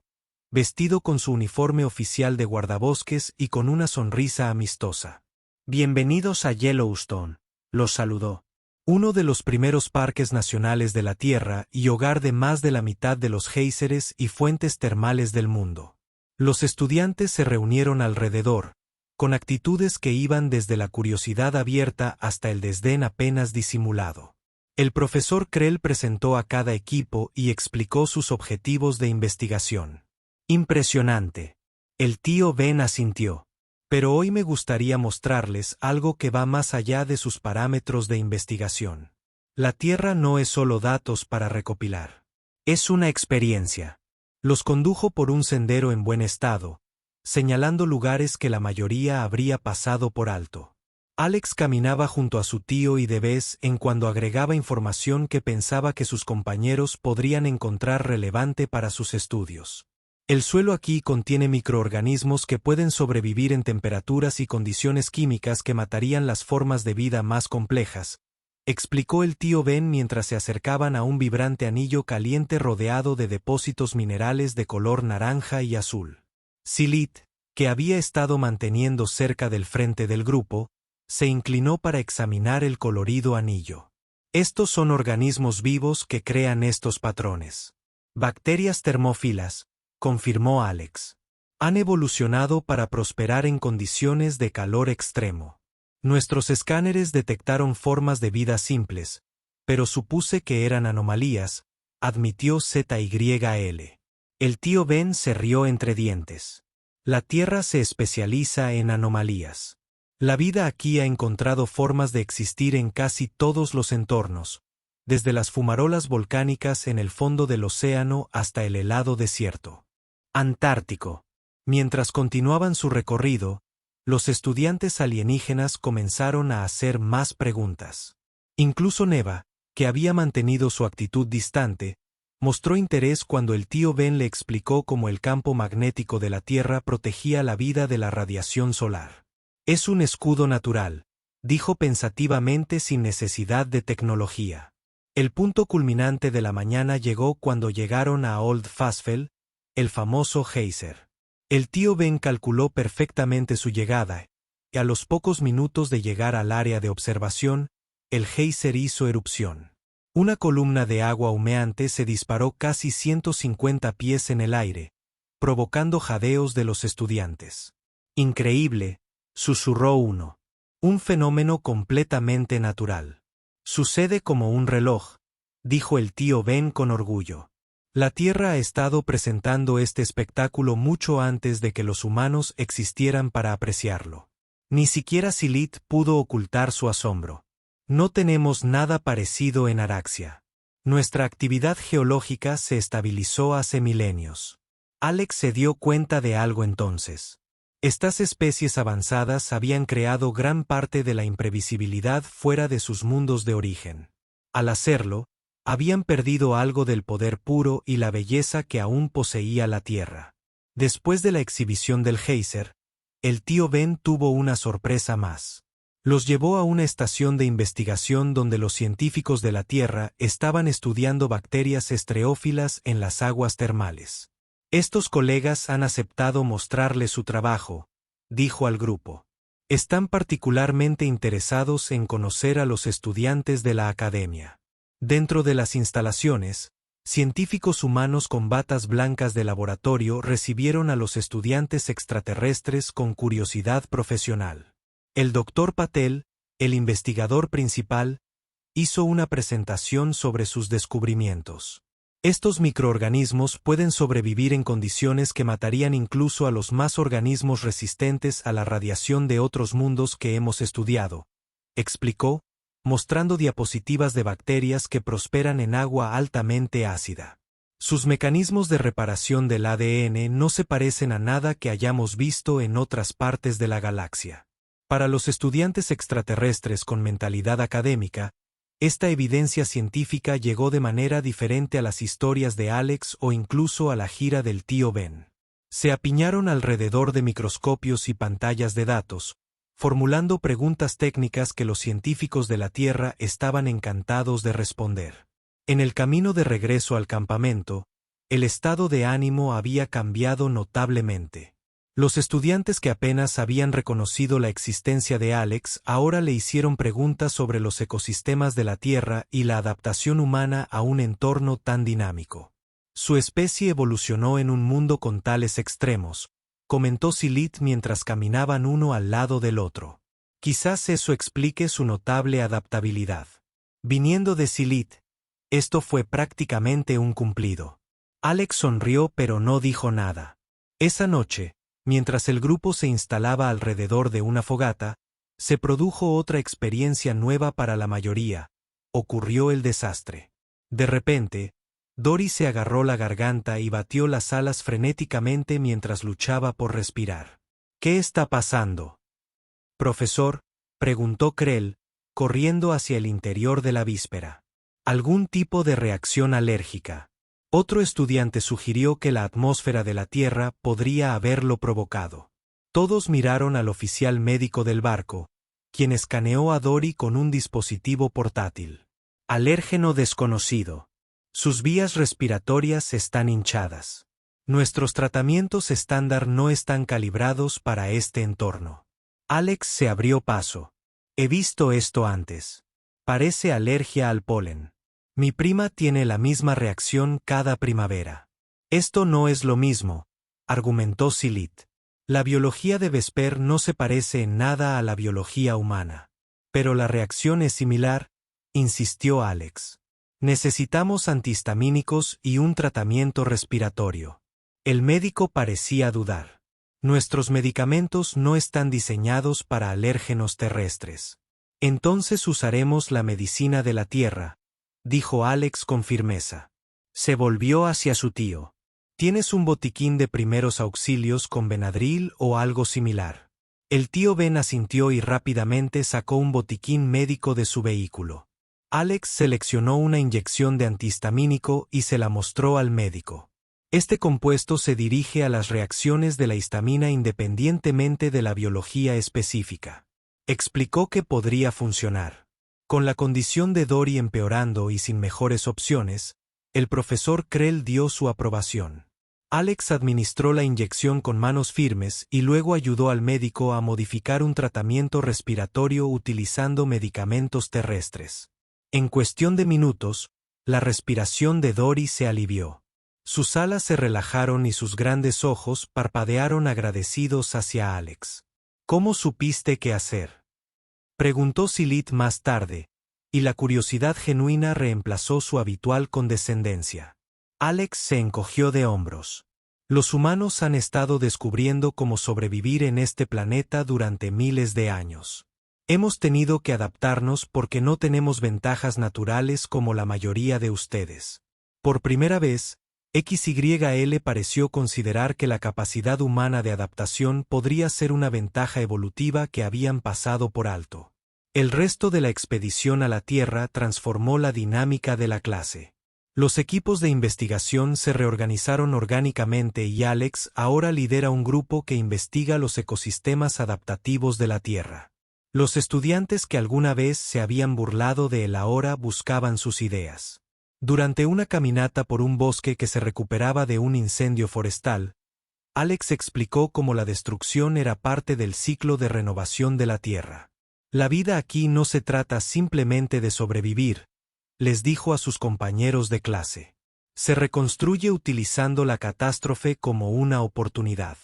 vestido con su uniforme oficial de guardabosques y con una sonrisa amistosa. Bienvenidos a Yellowstone, los saludó. Uno de los primeros parques nacionales de la Tierra y hogar de más de la mitad de los géiseres y fuentes termales del mundo. Los estudiantes se reunieron alrededor, con actitudes que iban desde la curiosidad abierta hasta el desdén apenas disimulado. El profesor Krell presentó a cada equipo y explicó sus objetivos de investigación. Impresionante. El tío Ben asintió. Pero hoy me gustaría mostrarles algo que va más allá de sus parámetros de investigación. La Tierra no es solo datos para recopilar. Es una experiencia. Los condujo por un sendero en buen estado, señalando lugares que la mayoría habría pasado por alto. Alex caminaba junto a su tío y de vez en cuando agregaba información que pensaba que sus compañeros podrían encontrar relevante para sus estudios. El suelo aquí contiene microorganismos que pueden sobrevivir en temperaturas y condiciones químicas que matarían las formas de vida más complejas, explicó el tío Ben mientras se acercaban a un vibrante anillo caliente rodeado de depósitos minerales de color naranja y azul. Silit, que había estado manteniendo cerca del frente del grupo, se inclinó para examinar el colorido anillo. Estos son organismos vivos que crean estos patrones. Bacterias termófilas, confirmó Alex. Han evolucionado para prosperar en condiciones de calor extremo. Nuestros escáneres detectaron formas de vida simples, pero supuse que eran anomalías, admitió ZYL. El tío Ben se rió entre dientes. La Tierra se especializa en anomalías. La vida aquí ha encontrado formas de existir en casi todos los entornos, desde las fumarolas volcánicas en el fondo del océano hasta el helado desierto Antártico. Mientras continuaban su recorrido, los estudiantes alienígenas comenzaron a hacer más preguntas. Incluso Neva, que había mantenido su actitud distante, mostró interés cuando el tío Ben le explicó cómo el campo magnético de la Tierra protegía la vida de la radiación solar. Es un escudo natural, dijo pensativamente sin necesidad de tecnología. El punto culminante de la mañana llegó cuando llegaron a Old Fastfell, el famoso geyser. El tío Ben calculó perfectamente su llegada, y a los pocos minutos de llegar al área de observación, el geyser hizo erupción. Una columna de agua humeante se disparó casi 150 pies en el aire, provocando jadeos de los estudiantes. Increíble, susurró uno. Un fenómeno completamente natural. Sucede como un reloj, dijo el tío Ben con orgullo. La Tierra ha estado presentando este espectáculo mucho antes de que los humanos existieran para apreciarlo. Ni siquiera Silit pudo ocultar su asombro. No tenemos nada parecido en Araxia. Nuestra actividad geológica se estabilizó hace milenios. Alex se dio cuenta de algo entonces. Estas especies avanzadas habían creado gran parte de la imprevisibilidad fuera de sus mundos de origen. Al hacerlo, habían perdido algo del poder puro y la belleza que aún poseía la Tierra. Después de la exhibición del geyser, el tío Ben tuvo una sorpresa más. Los llevó a una estación de investigación donde los científicos de la Tierra estaban estudiando bacterias estreófilas en las aguas termales. Estos colegas han aceptado mostrarle su trabajo, dijo al grupo. Están particularmente interesados en conocer a los estudiantes de la academia. Dentro de las instalaciones, científicos humanos con batas blancas de laboratorio recibieron a los estudiantes extraterrestres con curiosidad profesional. El Dr. Patel, el investigador principal, hizo una presentación sobre sus descubrimientos. Estos microorganismos pueden sobrevivir en condiciones que matarían incluso a los más organismos resistentes a la radiación de otros mundos que hemos estudiado, explicó, mostrando diapositivas de bacterias que prosperan en agua altamente ácida. Sus mecanismos de reparación del ADN no se parecen a nada que hayamos visto en otras partes de la galaxia. Para los estudiantes extraterrestres con mentalidad académica, esta evidencia científica llegó de manera diferente a las historias de Alex o incluso a la gira del tío Ben. Se apiñaron alrededor de microscopios y pantallas de datos, formulando preguntas técnicas que los científicos de la Tierra estaban encantados de responder. En el camino de regreso al campamento, el estado de ánimo había cambiado notablemente. Los estudiantes que apenas habían reconocido la existencia de Alex ahora le hicieron preguntas sobre los ecosistemas de la Tierra y la adaptación humana a un entorno tan dinámico. Su especie evolucionó en un mundo con tales extremos, comentó Silit mientras caminaban uno al lado del otro. Quizás eso explique su notable adaptabilidad. Viniendo de Silit, esto fue prácticamente un cumplido. Alex sonrió pero no dijo nada. Esa noche, mientras el grupo se instalaba alrededor de una fogata, se produjo otra experiencia nueva para la mayoría. Ocurrió el desastre. De repente, Dory se agarró la garganta y batió las alas frenéticamente mientras luchaba por respirar. ¿Qué está pasando? Profesor, preguntó Krell, corriendo hacia el interior de la víspera. Algún tipo de reacción alérgica. Otro estudiante sugirió que la atmósfera de la Tierra podría haberlo provocado. Todos miraron al oficial médico del barco, quien escaneó a Dory con un dispositivo portátil. Alérgeno desconocido. Sus vías respiratorias están hinchadas. Nuestros tratamientos estándar no están calibrados para este entorno. Alex se abrió paso. He visto esto antes. Parece alergia al polen. Mi prima tiene la misma reacción cada primavera. Esto no es lo mismo, argumentó Silit. La biología de Vesper no se parece en nada a la biología humana. Pero la reacción es similar, insistió Alex. Necesitamos antihistamínicos y un tratamiento respiratorio. El médico parecía dudar. Nuestros medicamentos no están diseñados para alérgenos terrestres. Entonces usaremos la medicina de la Tierra, dijo Alex con firmeza. Se volvió hacia su tío. ¿Tienes un botiquín de primeros auxilios con Benadryl o algo similar? El tío Ben asintió y rápidamente sacó un botiquín médico de su vehículo. Alex seleccionó una inyección de antihistamínico y se la mostró al médico. Este compuesto se dirige a las reacciones de la histamina independientemente de la biología específica. Explicó que podría funcionar. Con la condición de Dory empeorando y sin mejores opciones, el profesor Krell dio su aprobación. Alex administró la inyección con manos firmes y luego ayudó al médico a modificar un tratamiento respiratorio utilizando medicamentos terrestres. En cuestión de minutos, la respiración de Dory se alivió. Sus alas se relajaron y sus grandes ojos parpadearon agradecidos hacia Alex. ¿Cómo supiste qué hacer?, preguntó Silit más tarde, y la curiosidad genuina reemplazó su habitual condescendencia. Alex se encogió de hombros. Los humanos han estado descubriendo cómo sobrevivir en este planeta durante miles de años. Hemos tenido que adaptarnos porque no tenemos ventajas naturales como la mayoría de ustedes. Por primera vez, XYL pareció considerar que la capacidad humana de adaptación podría ser una ventaja evolutiva que habían pasado por alto. El resto de la expedición a la Tierra transformó la dinámica de la clase. Los equipos de investigación se reorganizaron orgánicamente y Alex ahora lidera un grupo que investiga los ecosistemas adaptativos de la Tierra. Los estudiantes que alguna vez se habían burlado de él ahora buscaban sus ideas. Durante una caminata por un bosque que se recuperaba de un incendio forestal, Alex explicó cómo la destrucción era parte del ciclo de renovación de la Tierra. La vida aquí no se trata simplemente de sobrevivir, les dijo a sus compañeros de clase. Se reconstruye utilizando la catástrofe como una oportunidad.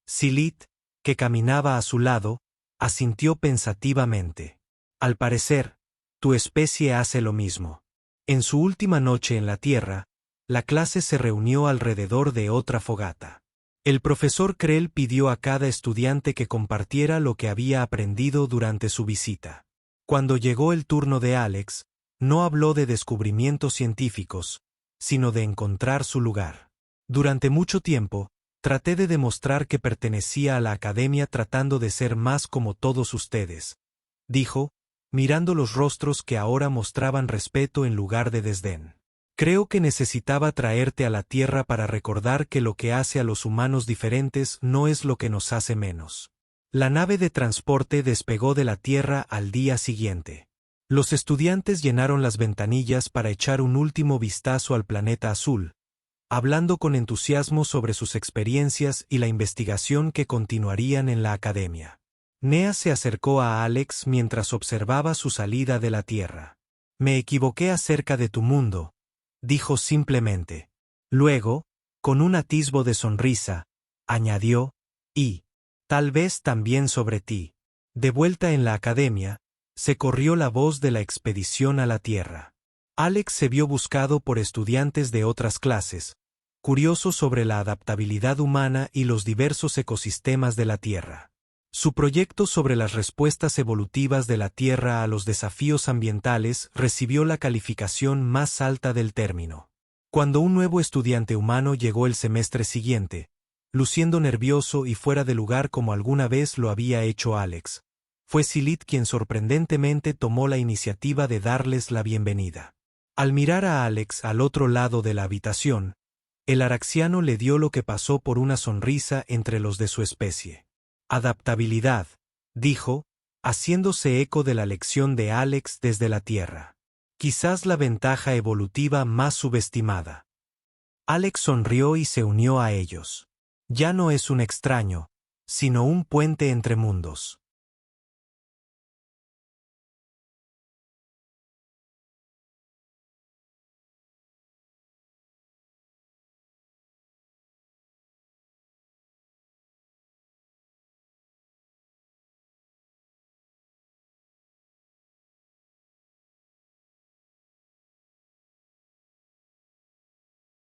Silit, que caminaba a su lado, asintió pensativamente. Al parecer, tu especie hace lo mismo. En su última noche en la Tierra, la clase se reunió alrededor de otra fogata. El profesor Krell pidió a cada estudiante que compartiera lo que había aprendido durante su visita. Cuando llegó el turno de Alex, no habló de descubrimientos científicos, sino de encontrar su lugar. Durante mucho tiempo, traté de demostrar que pertenecía a la academia tratando de ser más como todos ustedes, dijo, mirando los rostros que ahora mostraban respeto en lugar de desdén. Creo que necesitaba traerte a la Tierra para recordar que lo que hace a los humanos diferentes no es lo que nos hace menos. La nave de transporte despegó de la Tierra al día siguiente. Los estudiantes llenaron las ventanillas para echar un último vistazo al planeta azul, hablando con entusiasmo sobre sus experiencias y la investigación que continuarían en la academia. Nea se acercó a Alex mientras observaba su salida de la Tierra. Me equivoqué acerca de tu mundo, dijo simplemente. Luego, con un atisbo de sonrisa, añadió, y, tal vez también sobre ti. De vuelta en la academia, se corrió la voz de la expedición a la Tierra. Alex se vio buscado por estudiantes de otras clases, curiosos sobre la adaptabilidad humana y los diversos ecosistemas de la Tierra. Su proyecto sobre las respuestas evolutivas de la Tierra a los desafíos ambientales recibió la calificación más alta del término. Cuando un nuevo estudiante humano llegó el semestre siguiente, luciendo nervioso y fuera de lugar como alguna vez lo había hecho Alex, fue Silit quien sorprendentemente tomó la iniciativa de darles la bienvenida. Al mirar a Alex al otro lado de la habitación, el araxiano le dio lo que pasó por una sonrisa entre los de su especie. Adaptabilidad, dijo, haciéndose eco de la lección de Alex desde la Tierra. Quizás la ventaja evolutiva más subestimada. Alex sonrió y se unió a ellos. Ya no es un extraño, sino un puente entre mundos.